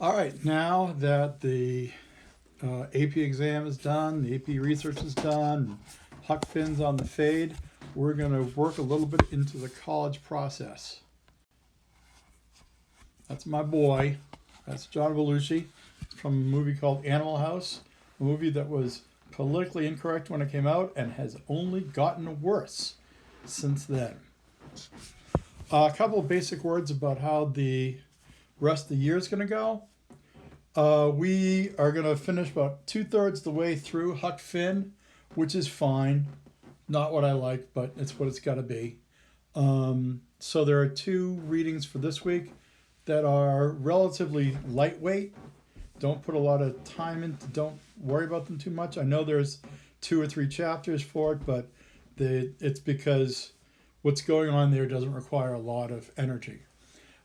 All right, now that the AP exam is done, the AP research is done, Huck Finn's on the fade, we're going to work a little bit into the college process. That's my boy. That's John Belushi from a movie called Animal House, a movie that was politically incorrect when it came out and has only gotten worse since then. A couple of basic words about how the rest of the year is going to go. We are going to finish about 2/3 the way through Huck Finn, which is fine. Not what I like, but it's what it's got to be. So there are 2 readings for this week that are relatively lightweight. Don't put a lot of time into, don't worry about them too much. I know there's 2 or 3 chapters for it, but it's because what's going on there doesn't require a lot of energy.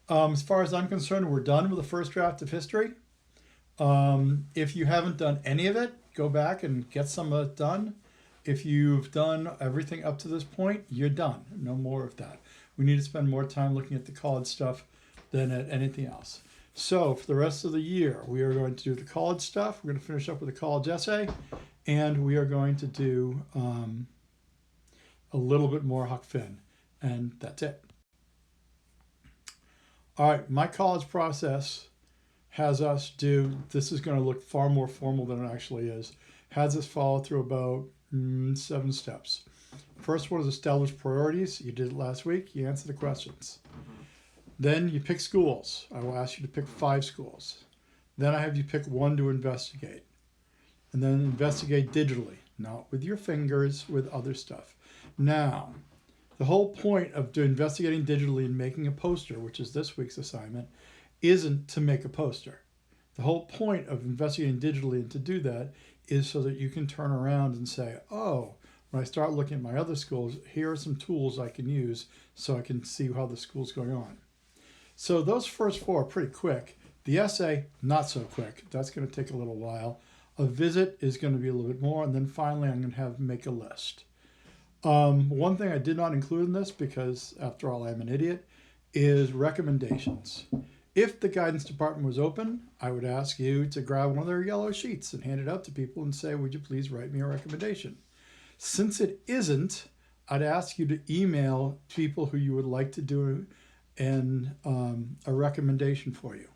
As far as I'm concerned, we're done with the first draft of history. If you haven't done any of it, go back and get some of it done. If you've done everything up to this point, you're done. No more of that. We need to spend more time looking at the college stuff than at anything else. So for the rest of the year, we are going to do the college stuff. We're going to finish up with a college essay, and we are going to do a little bit more Huck Finn, and that's it. All right, my college process has us do, this is going to look far more formal than it actually is, has us follow through about 7 steps. First one is establish priorities. You did it last week. You answer the questions. Then you pick schools. I will ask you to pick 5 schools. Then I have you pick 1 to investigate. And then investigate digitally, not with your fingers, with other stuff. Now, the whole point of investigating digitally and making a poster, which is this week's assignment, isn't to make a poster. The whole point of investigating digitally and to do that is so that you can turn around and say, oh, when I start looking at my other schools, here are some tools I can use so I can see how the school's going on. So those first 4 are pretty quick. The essay, not so quick. That's going to take a little while. A visit is going to be a little bit more. And then finally, I'm going to have make a list. One thing I did not include in this, because after all, I'm an idiot, is recommendations. If the guidance department was open, I would ask you to grab one of their yellow sheets and hand it out to people and say, would you please write me a recommendation? Since it isn't, I'd ask you to email people who you would like to do a recommendation for you.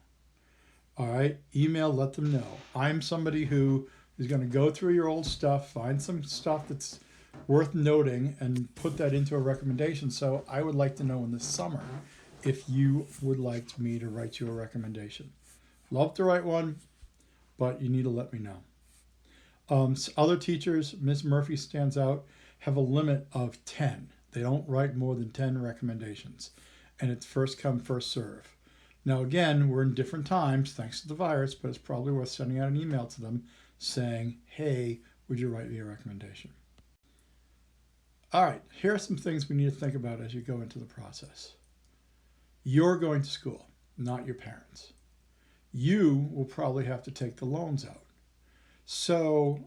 All right, email, let them know. I'm somebody who is going to go through your old stuff, find some stuff that's worth noting, and put that into a recommendation. So I would like to know in the summer if you would like me to write you a recommendation. Love to write one, but you need to let me know. Other teachers, Ms. Murphy stands out, have a limit of 10. They don't write more than 10 recommendations, and it's first come, first serve. Now again, we're in different times thanks to the virus, but it's probably worth sending out an email to them saying, hey, would you write me a recommendation? All right, here are some things we need to think about as you go into the process. You're going to school, not your parents. You will probably have to take the loans out. So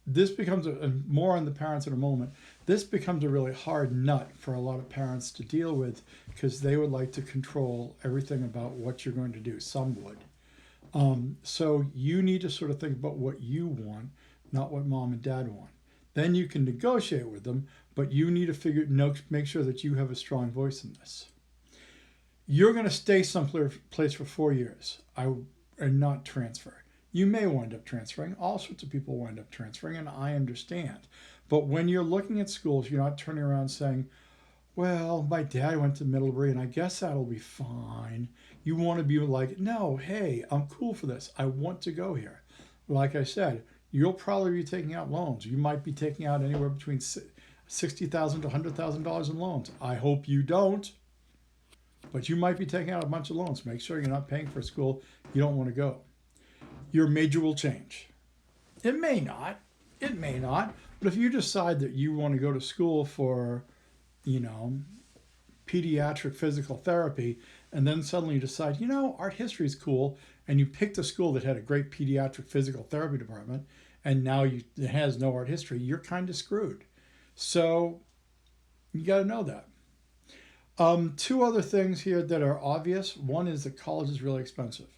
this becomes more on the parents in a moment. This becomes a really hard nut for a lot of parents to deal with because they would like to control everything about what you're going to do. Some would. So you need to sort of think about what you want, not what mom and dad want. Then you can negotiate with them, but you need to make sure that you have a strong voice in this. You're going to stay someplace for 4 years and not transfer. You may wind up transferring. All sorts of people wind up transferring, and I understand. But when you're looking at schools, you're not turning around saying, well, my dad went to Middlebury, and I guess that'll be fine. You want to be like, no, hey, I'm cool for this. I want to go here. Like I said, you'll probably be taking out loans. You might be taking out anywhere between $60,000 to $100,000 in loans. I hope you don't. But you might be taking out a bunch of loans. Make sure you're not paying for a school you don't want to go. Your major will change. It may not. But if you decide that you want to go to school for, pediatric physical therapy, and then suddenly you decide, art history is cool, and you picked a school that had a great pediatric physical therapy department, and now it has no art history, you're kind of screwed. So you got to know that. 2 other things here that are obvious. One is that college is really expensive.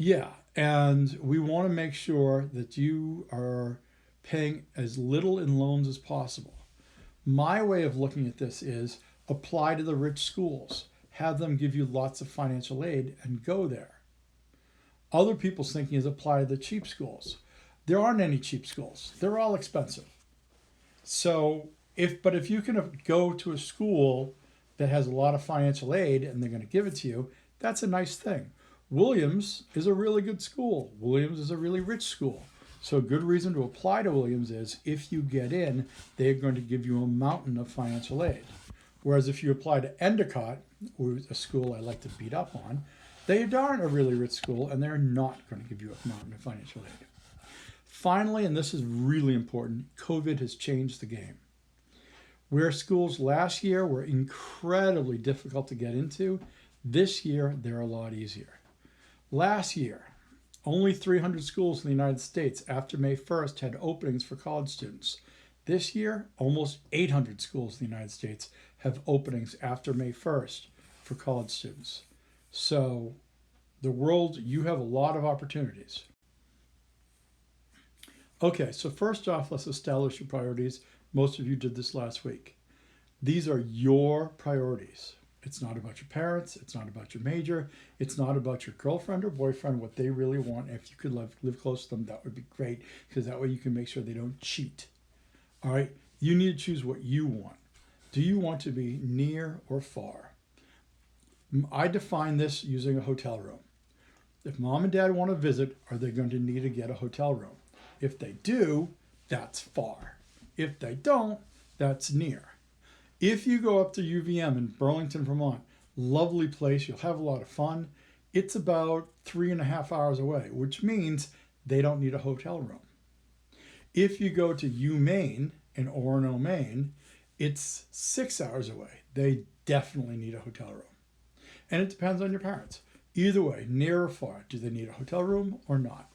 Yeah, and we want to make sure that you are paying as little in loans as possible. My way of looking at this is apply to the rich schools, have them give you lots of financial aid, and go there. Other people's thinking is apply to the cheap schools. There aren't any cheap schools, they're all expensive. So, if you can go to a school that has a lot of financial aid and they're going to give it to you, that's a nice thing. Williams is a really good school. Williams is a really rich school. So a good reason to apply to Williams is if you get in, they're going to give you a mountain of financial aid. Whereas if you apply to Endicott, which is a school I like to beat up on, they aren't a really rich school and they're not going to give you a mountain of financial aid. Finally, and this is really important, COVID has changed the game. Where schools last year were incredibly difficult to get into, this year they're a lot easier. Last year, only 300 schools in the United States after May 1st had openings for college students. This year, almost 800 schools in the United States have openings after May 1st for college students. So, the world, you have a lot of opportunities. Okay, so first off, let's establish your priorities. Most of you did this last week. These are your priorities. It's not about your parents. It's not about your major. It's not about your girlfriend or boyfriend, what they really want. If you could live close to them, that would be great, because that way you can make sure they don't cheat. All right? You need to choose what you want. Do you want to be near or far? I define this using a hotel room. If mom and dad want to visit, are they going to need to get a hotel room? If they do, that's far. If they don't, that's near. If you go up to UVM in Burlington, Vermont, lovely place, you'll have a lot of fun. It's about 3.5 hours away, which means they don't need a hotel room. If you go to UMaine in Orono, Maine, it's 6 hours away. They definitely need a hotel room. And it depends on your parents. Either way, near or far, do they need a hotel room or not?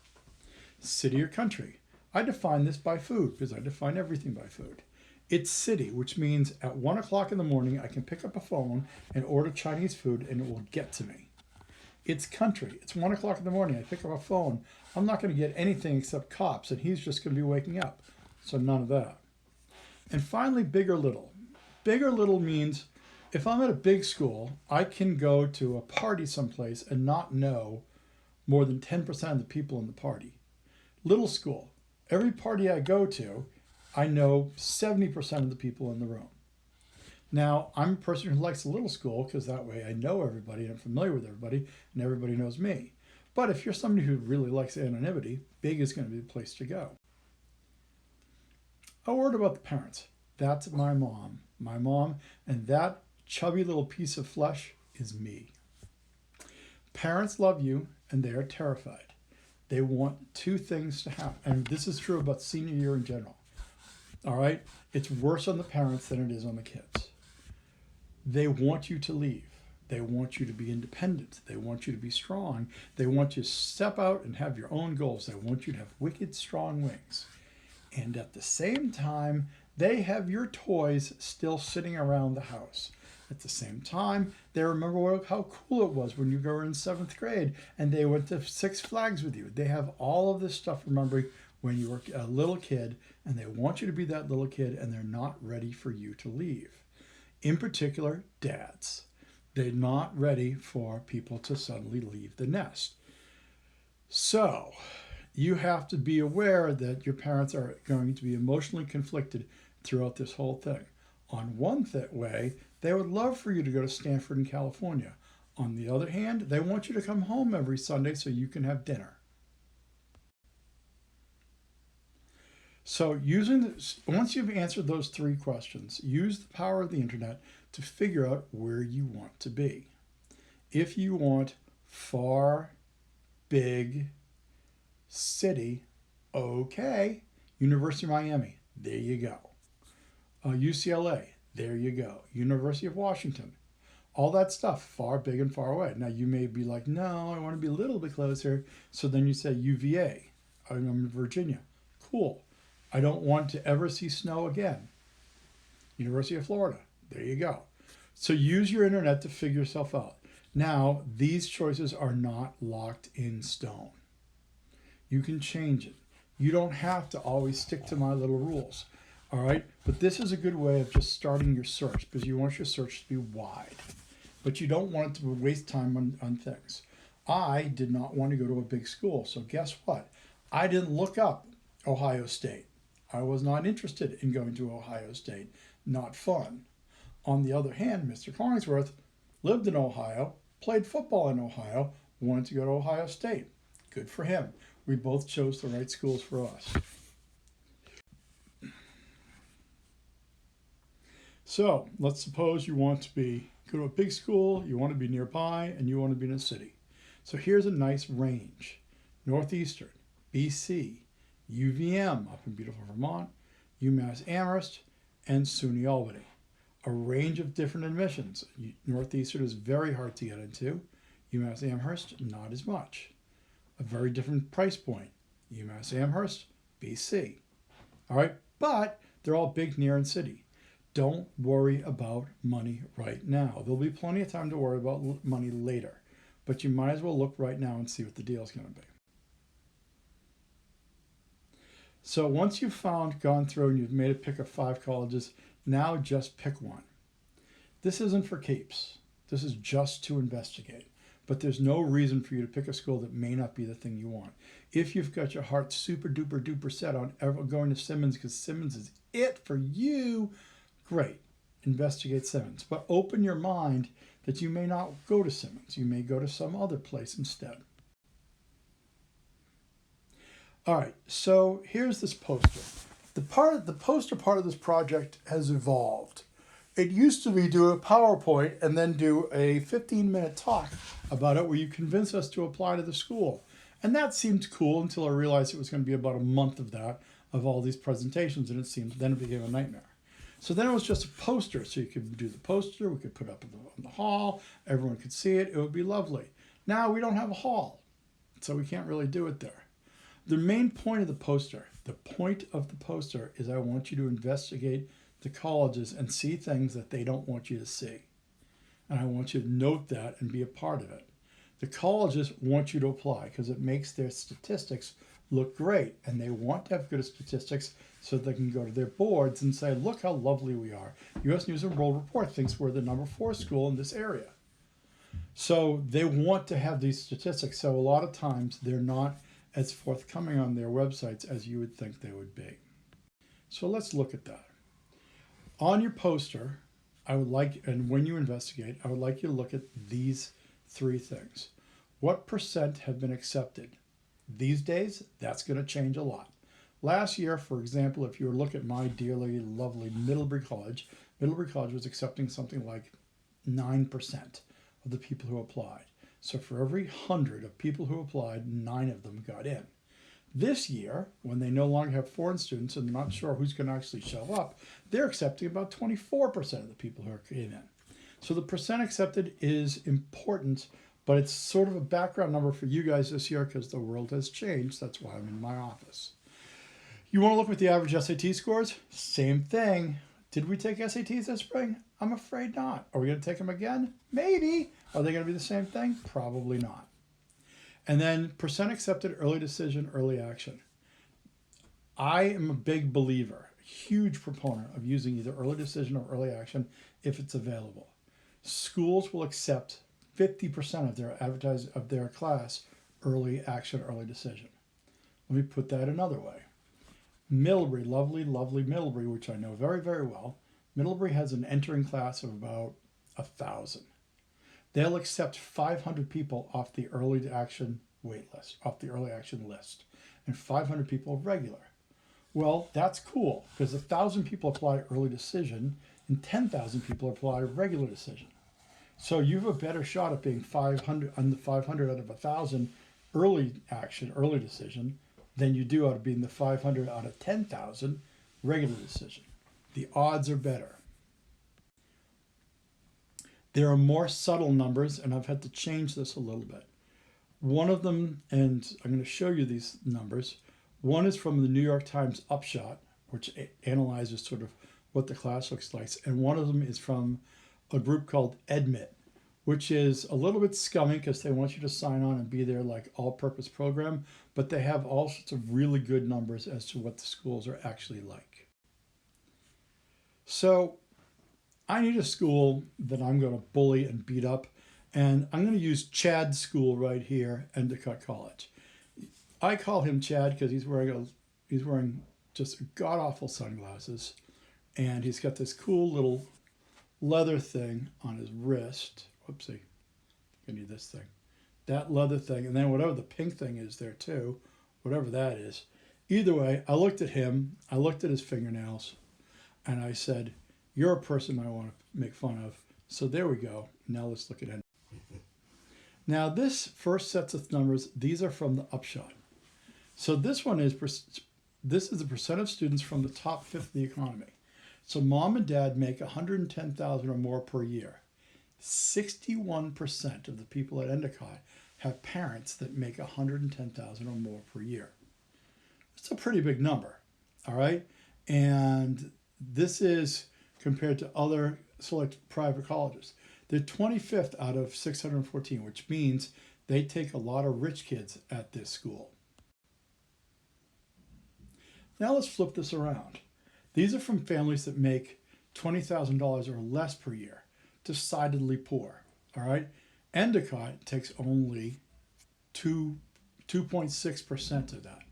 City or country? I define this by food because I define everything by food. It's city, which means at 1 o'clock in the morning, I can pick up a phone and order Chinese food and it will get to me. It's country. It's 1 o'clock in the morning. I pick up a phone. I'm not going to get anything except cops and he's just going to be waking up. So none of that. And finally, big or little. Big or little means if I'm at a big school, I can go to a party someplace and not know more than 10% of the people in the party. Little school, every party I go to, I know 70% of the people in the room. Now, I'm a person who likes a little school because that way I know everybody and I'm familiar with everybody and everybody knows me. But if you're somebody who really likes anonymity, big is going to be the place to go. A word about the parents. That's my mom. My mom, and that chubby little piece of flesh is me. Parents love you and they are terrified. They want two things to happen. And this is true about senior year in general. All right? It's worse on the parents than it is on the kids. They want you to leave. They want you to be independent. They want you to be strong. They want you to step out and have your own goals. They want you to have wicked strong wings. And at the same time, they have your toys still sitting around the house. At the same time, they remember how cool it was when you were in 7th grade and they went to Six Flags with you. They have all of this stuff remembering when you were a little kid, and they want you to be that little kid, and they're not ready for you to leave. In particular, dads. They're not ready for people to suddenly leave the nest. So, you have to be aware that your parents are going to be emotionally conflicted throughout this whole thing. On one way, they would love for you to go to Stanford in California. On the other hand, they want you to come home every Sunday so you can have dinner. So once you've answered those three questions, use the power of the internet to figure out where you want to be. If you want far, big, city, okay, University of Miami, there you go. UCLA, there you go. University of Washington, all that stuff, far, big, and far away. Now you may be like, no, I want to be a little bit closer. So then you say UVA, I'm in Virginia. Cool. I don't want to ever see snow again. University of Florida, there you go. So use your internet to figure yourself out. Now, these choices are not locked in stone. You can change it. You don't have to always stick to my little rules. All right, but this is a good way of just starting your search because you want your search to be wide, but you don't want it to waste time on things. I did not want to go to a big school, so guess what? I didn't look up Ohio State. I was not interested in going to Ohio State. Not fun. On the other hand, Mr. Collingsworth lived in Ohio, played football in Ohio, wanted to go to Ohio State. Good for him. We both chose the right schools for us. So let's suppose you want to go to a big school, you want to be nearby, and you want to be in a city. So here's a nice range. Northeastern, BC, UVM up in beautiful Vermont, UMass Amherst, and SUNY Albany. A range of different admissions. Northeastern is very hard to get into. UMass Amherst, not as much. A very different price point. UMass Amherst, BC. All right, but they're all big, near, and city. Don't worry about money right now. There'll be plenty of time to worry about money later, but you might as well look right now and see what the deal is going to be. So once you've gone through and you've made a pick of 5 colleges, now just pick one. This isn't for keeps. This is just to investigate. But there's no reason for you to pick a school that may not be the thing you want. If you've got your heart super duper duper set on going to Simmons because Simmons is it for you, great, investigate Simmons. But open your mind that you may not go to Simmons. You may go to some other place instead. All right, so here's this poster. The poster part of this project has evolved. It used to be do a PowerPoint and then do a 15-minute talk about it where you convince us to apply to the school. And that seemed cool until I realized it was going to be about a month of that, of all these presentations, and then it became a nightmare. So then it was just a poster, so you could do the poster, we could put up in the hall, everyone could see it, it would be lovely. Now we don't have a hall, so we can't really do it there. The main point of the poster is I want you to investigate the colleges and see things that they don't want you to see. And I want you to note that and be a part of it. The colleges want you to apply because it makes their statistics look great, and they want to have good statistics so they can go to their boards and say, look how lovely we are. U.S. News and World Report thinks we're the number 4 school in this area. So they want to have these statistics. So a lot of times they're not as forthcoming on their websites as you would think they would be. So let's look at that. On your poster, and when you investigate, I would like you to look at these 3 things. What percent have been accepted? These days, that's going to change a lot. Last year, for example, if you were to look at my dearly lovely Middlebury College was accepting something like 9% of the people who applied. So for every 100 of people who applied, 9 of them got in. This year, when they no longer have foreign students and they're not sure who's going to actually show up, they're accepting about 24% of the people who came in. So the percent accepted is important, but it's sort of a background number for you guys this year because the world has changed. That's why I'm in my office. You want to look at the average SAT scores? Same thing. Did we take SATs this spring? I'm afraid not. Are we going to take them again? Maybe. Are they going to be the same thing? Probably not. And then percent accepted, early decision, early action. I am a big believer, a huge proponent of using either early decision or early action if it's available. Schools will accept 50% of their class early action, early decision. Let me put that another way. Middlebury, lovely, lovely Middlebury, which I know very, very well. Middlebury has an entering class of about 1,000. They'll accept 500 people off the early action wait list, off the early action list, and 500 people regular. Well, that's cool because 1,000 people apply early decision and 10,000 people apply regular decision. So you have a better shot at being 500 on the 500 out of 1,000 early action, early decision, than you do out of being the 500 out of 10,000 regular decision. The odds are better. There are more subtle numbers, and I've had to change this a little bit. One of them, and I'm going to show you these numbers. One is from the New York Times Upshot, which analyzes sort of what the class looks like. And one of them is from a group called EdMit, which is a little bit scummy because they want you to sign on and be their like all-purpose program, but they have all sorts of really good numbers as to what the schools are actually like. So I need a school that I'm going to bully and beat up, and I'm going to use Chad's school right here, Endicott College. I call him Chad because he's wearing just god-awful sunglasses, and he's got this cool little leather thing on his wrist. Whoopsie, I need this thing. That leather thing, and then whatever the pink thing is there too, whatever that is. Either way, I looked at him, I looked at his fingernails, and I said, you're a person I want to make fun of. So there we go. Now let's look at it. Now this first set of numbers, these are from the upshot. So this is the percent of students from the top fifth of the economy. So mom and dad make $110,000 or more per year. 61% of the people at Endicott have parents that make $110,000 or more per year. It's a pretty big number, all right? And this is compared to other select private colleges. They're 25th out of 614, which means they take a lot of rich kids at this school. Now let's flip this around. These are from families that make $20,000 or less per year, decidedly poor, all right? Endicott takes only 2.6% of that.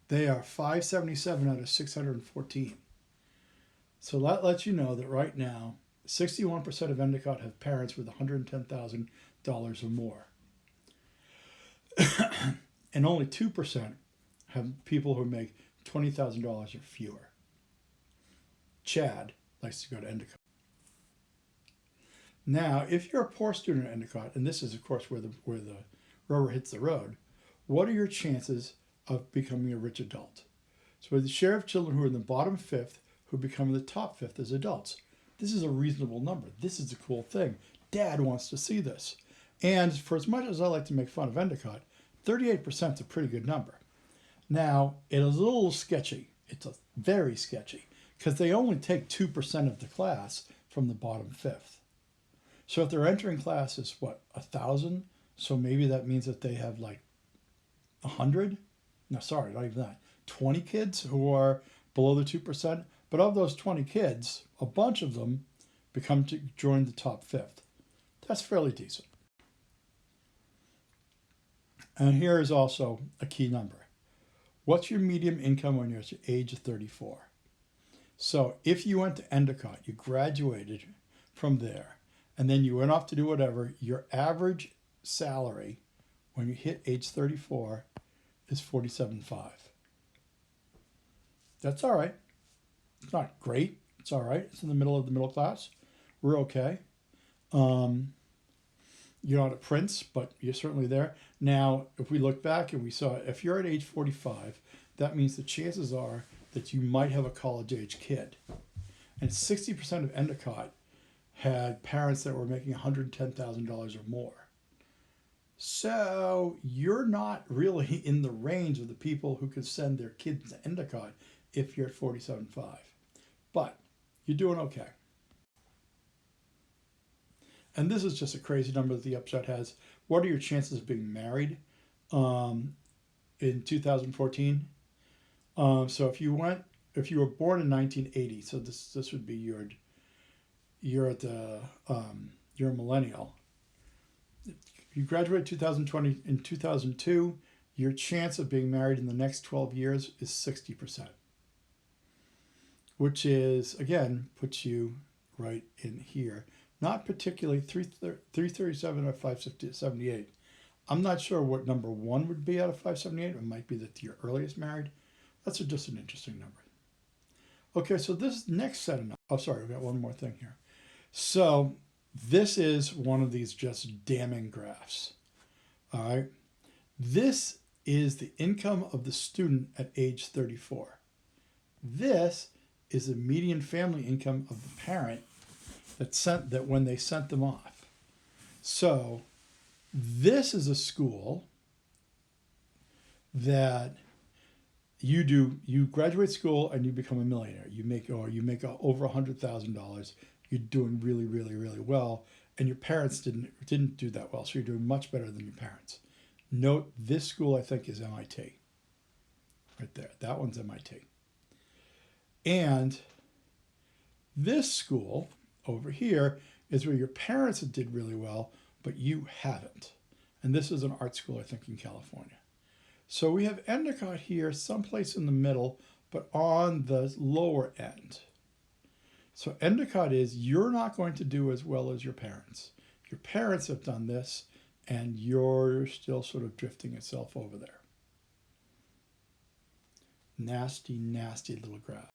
They are 577 out of 614. So that lets you know that right now, 61% of Endicott have parents with $110,000 or more. And only 2% have people who make $20,000 or fewer. Chad likes to go to Endicott. Now, if you're a poor student at Endicott, and this is, of course, where the rubber hits the road, what are your chances of becoming a rich adult? So with the share of children who are in the bottom fifth who become in the top fifth as adults. This is a reasonable number. This is a cool thing. Dad wants to see this. And for as much as I like to make fun of Endicott, 38% is a pretty good number. Now, it is a little sketchy. It's very sketchy because they only take 2% of the class from the bottom fifth. So if their entering class is, 1,000? So maybe that means that they have like 100? No, sorry, not even that. 20 kids who are below the 2%. But of those 20 kids, a bunch of them join the top fifth. That's fairly decent. And here is also a key number. What's your median income when you're at the age of 34? So if you went to Endicott, you graduated from there, and then you went off to do whatever, your average salary when you hit age 34 is $47,500. That's all right. It's not great. It's all right. It's in the middle of the middle class. We're okay. You're not a prince, but you're certainly there. Now, if we look back and we saw, if you're at age 45, that means the chances are that you might have a college-age kid. And 60% of Endicott had parents that were making $110,000 or more. So you're not really in the range of the people who could send their kids to Endicott if you're at 47.5. But you're doing okay. And this is just a crazy number that the upshot has. What are your chances of being married in 2014? So if you were born in 1980, so this would be you're a millennial. If you graduate 2020 in 2002, your chance of being married in the next 12 years is 60%, which is, again, puts you right in here. Not particularly 337 or 578. I'm not sure what number one would be out of 578. It might be that you're earliest married. That's just an interesting number. Okay, so this next set of numbers. Oh, sorry, we've got one more thing here. So this is one of these just damning graphs. All right. This is the income of the student at age 34. This is the median family income of the parent that when they sent them off. So this is a school that you graduate school and you become a millionaire. You make over $100,000. You're doing really, really, really well. and your parents didn't do that well, so you're doing much better than your parents. Note this school, I think, is MIT. Right there. That one's MIT. And this school over here is where your parents did really well, but you haven't. And this is an art school, I think, in California. So we have Endicott here, someplace in the middle, but on the lower end. So Endicott is, you're not going to do as well as your parents. Your parents have done this, and you're still sort of drifting yourself over there. Nasty, nasty little graph.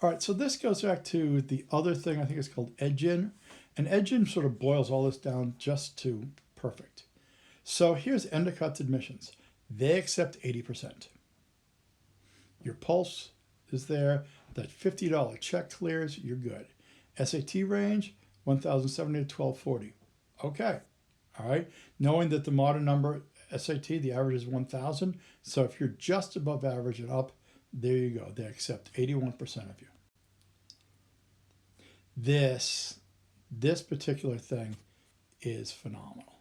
All right, so this goes back to the other thing, I think it's called edge-in. And edge-in sort of boils all this down just to perfect. So here's Endicott's admissions. They accept 80%. Your pulse is there. That $50 check clears, you're good. SAT range, 1,070 to 1,240. Okay, all right. Knowing that the modern number SAT, the average is 1,000. So if you're just above average and up, there you go. They accept 81% of you. This particular thing is phenomenal,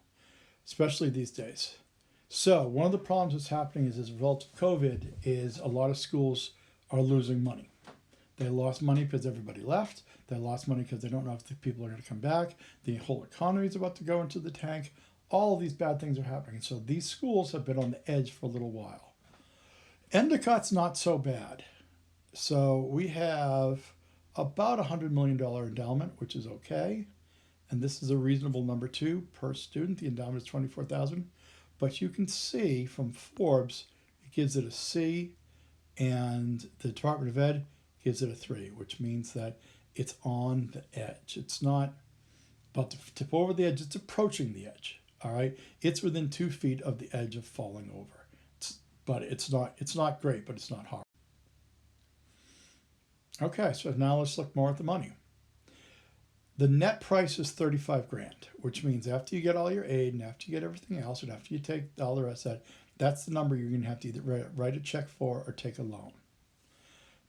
especially these days. So one of the problems that's happening is as a result of COVID is a lot of schools are losing money. They lost money because everybody left. They lost money because they don't know if the people are going to come back. The whole economy is about to go into the tank. All of these bad things are happening. So these schools have been on the edge for a little while. Endicott's not so bad. So we have about $100 million endowment, which is okay. And this is a reasonable number too per student. The endowment is $24,000. But you can see from Forbes, it gives it a C, and the Department of Ed gives it a 3, which means that it's on the edge. It's not about to tip over the edge, it's approaching the edge. All right. It's within 2 feet of the edge of falling over. But it's not great, but it's not hard. Okay, so now let's look more at the money. The net price is 35 grand, which means after you get all your aid and after you get everything else and after you take all the rest of that, that's the number you're going to have to either write a check for or take a loan.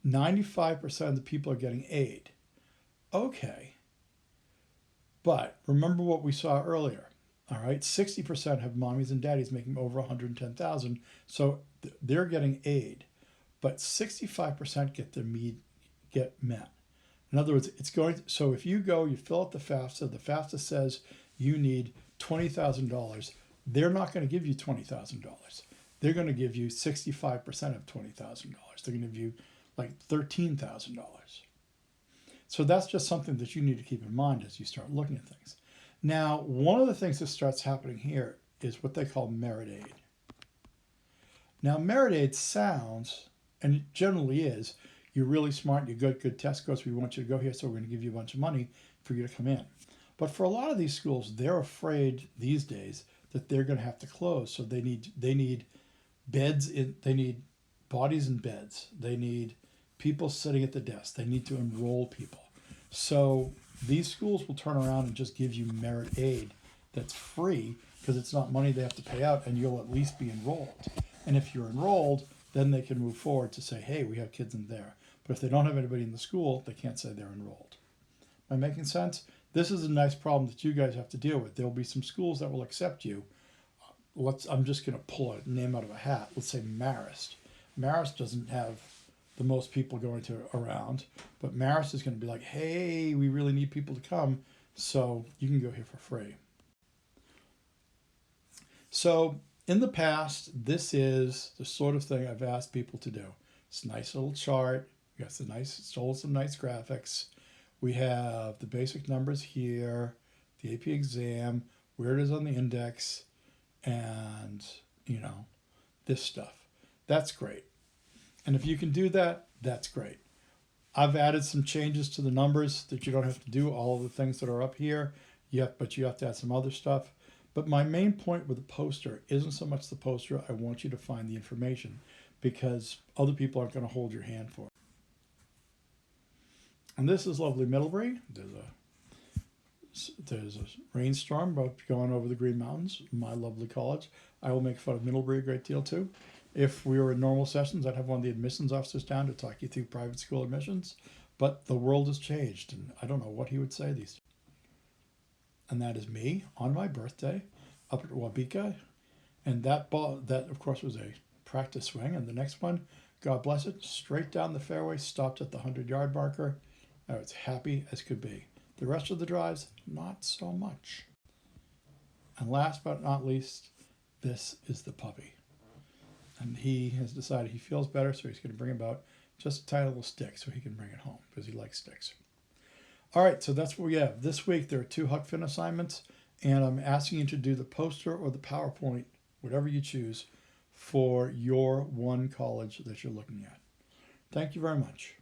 95% of the people are getting aid. Okay. But remember what we saw earlier. All right, 60% have mommies and daddies making over $110,000, so they're getting aid, but 65% get met. In other words, it's going. So if you fill out the FAFSA. The FAFSA says you need $20,000. They're not going to give you $20,000. They're going to give you 65% of $20,000. They're going to give you like $13,000. So that's just something that you need to keep in mind as you start looking at things. Now, one of the things that starts happening here is what they call merit aid. Now, merit aid sounds, and it generally is, you're really smart, you got good test scores, we want you to go here, so we're going to give you a bunch of money for you to come in. But for a lot of these schools, they're afraid these days that they're going to have to close. So they need beds, they need bodies in beds, they need people sitting at the desk, they need to enroll people. So these schools will turn around and just give you merit aid that's free because it's not money they have to pay out, and you'll at least be enrolled. And if you're enrolled, then they can move forward to say, hey, we have kids in there. But if they don't have anybody in the school, they can't say they're enrolled. Am I making sense? This is a nice problem that you guys have to deal with. There'll be some schools that will accept you. I'm just going to pull a name out of a hat. Let's say Marist. Marist doesn't have the most people going to around, but Marist is going to be like, hey, we really need people to come, so you can go here for free. So in the past, this is the sort of thing I've asked people to do. It's a nice little chart. We got some nice graphics. We have the basic numbers here, the AP exam, where it is on the index, and, this stuff. That's great. And if you can do that, that's great. I've added some changes to the numbers that you don't have to do all of the things that are up here yet, but you have to add some other stuff. But my main point with the poster isn't so much the poster. I want you to find the information because other people aren't going to hold your hand for it. And this is lovely Middlebury. There's a rainstorm about going over the Green Mountains, my lovely college. I will make fun of Middlebury a great deal too. If we were in normal sessions, I'd have one of the admissions officers down to talk you through private school admissions. But the world has changed, and I don't know what he would say these days. and that is me on my birthday up at Wabika. And that ball, that of course was a practice swing. And the next one, God bless it, straight down the fairway, stopped at the 100-yard marker. I was happy as could be. The rest of the drives, not so much. And last but not least, this is the puppy. And he has decided he feels better, so he's going to bring about just a tiny little stick so he can bring it home because he likes sticks. All right, so that's what we have. This week there are 2 Huck Finn assignments, and I'm asking you to do the poster or the PowerPoint, whatever you choose, for your one college that you're looking at. Thank you very much.